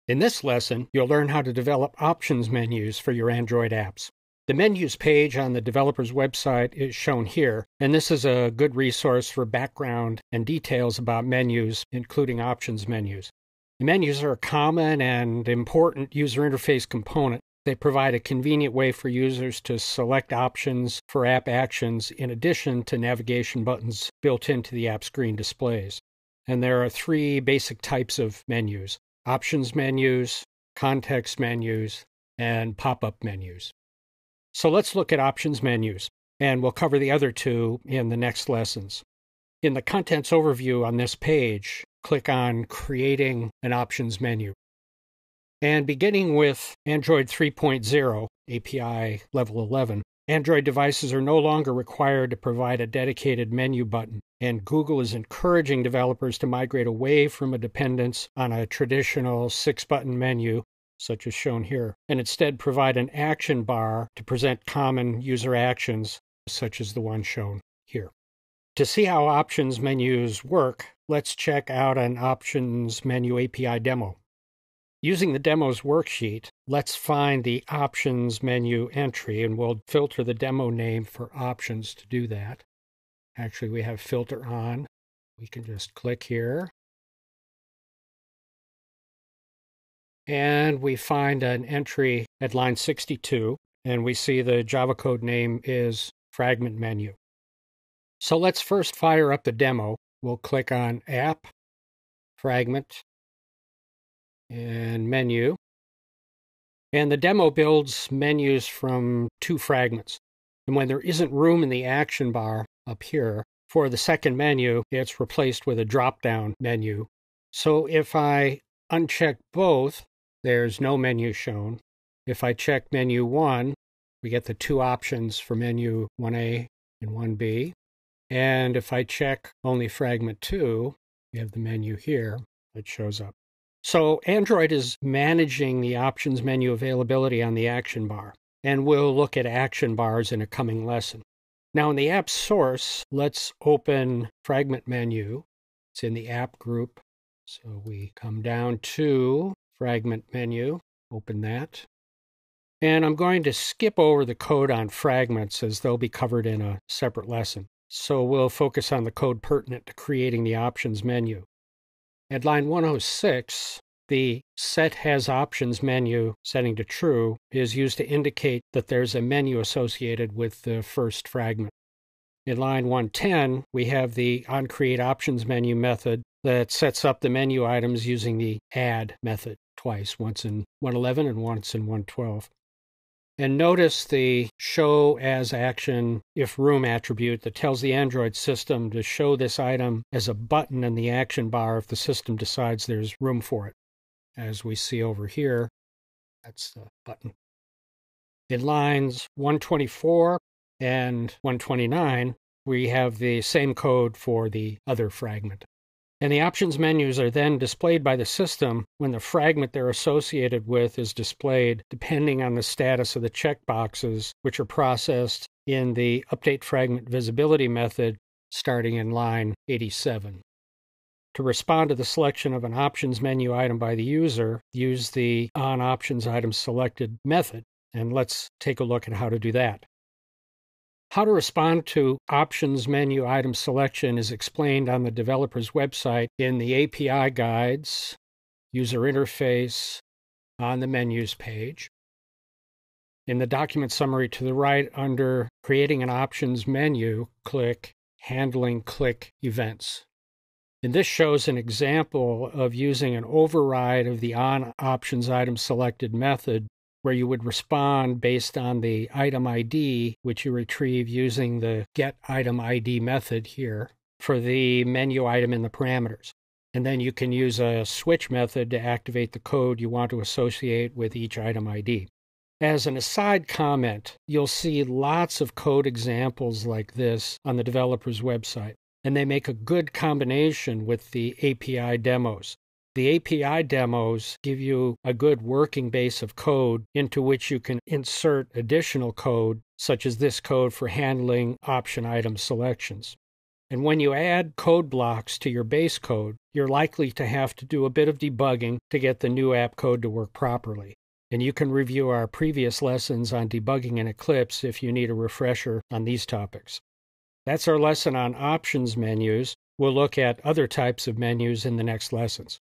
In this lesson, you'll learn how to develop options menus for your Android apps. The menus page on the developer's website is shown here, and this is a good resource for background and details about menus, including options menus. The menus are a common and important user interface component. They provide a convenient way for users to select options for app actions in addition to navigation buttons built into the app screen displays. And there are three basic types of menus: options menus, context menus, and pop-up menus. So let's look at options menus, and we'll cover the other two in the next lessons. In the contents overview on this page, click on Creating an Options Menu. And beginning with Android 3.0, API Level 11, Android devices are no longer required to provide a dedicated menu button, and Google is encouraging developers to migrate away from a dependence on a traditional 6-button menu, such as shown here, and instead provide an action bar to present common user actions, such as the one shown here. To see how options menus work, let's check out an options menu API demo. Using the demo's worksheet, let's find the options menu entry, and we'll filter the demo name for options to do that. Actually, we have filter on. We can just click here. And we find an entry at line 62, and we see the Java code name is fragment menu. So let's first fire up the demo. We'll click on App, Fragment, and Menu. And the demo builds menus from 2 fragments. And when there isn't room in the action bar up here for the second menu, it's replaced with a drop-down menu. So if I uncheck both, there's no menu shown. If I check menu 1, we get the 2 options for menu 1A and 1B. And if I check only fragment 2, we have the menu here that shows up. So Android is managing the options menu availability on the action bar, and we'll look at action bars in a coming lesson. Now in the app source, let's open fragment menu. It's in the app group. So we come down to fragment menu, open that. And I'm going to skip over the code on fragments as they'll be covered in a separate lesson. So we'll focus on the code pertinent to creating the options menu. At line 106, the Set Has Options menu setting to true is used to indicate that there's a menu associated with the first fragment. In line 110, we have the onCreateOptions menu method that sets up the menu items using the add method twice, once in 111 and once in 112. And notice the Show As Action If Room attribute that tells the Android system to show this item as a button in the action bar if the system decides there's room for it. As we see over here, that's the button. In lines 124 and 129, we have the same code for the other fragment. And the options menus are then displayed by the system when the fragment they're associated with is displayed, depending on the status of the checkboxes, which are processed in the Update Fragment Visibility method starting in line 87. To respond to the selection of an options menu item by the user, use the OnOptionsItemSelected method, and let's take a look at how to do that. How to respond to options menu item selection is explained on the developer's website in the API guides, user interface, on the menus page. In the document summary to the right under Creating an Options Menu, click Handling Click Events. And this shows an example of using an override of the OnOptionsItemSelected method where you would respond based on the item ID, which you retrieve using the getItemID method here for the menu item in the parameters. And then you can use a switch method to activate the code you want to associate with each item ID. As an aside comment, you'll see lots of code examples like this on the developer's website, and they make a good combination with the API demos. The API demos give you a good working base of code into which you can insert additional code, such as this code for handling option item selections. And when you add code blocks to your base code, you're likely to have to do a bit of debugging to get the new app code to work properly. And you can review our previous lessons on debugging in Eclipse if you need a refresher on these topics. That's our lesson on options menus. We'll look at other types of menus in the next lessons.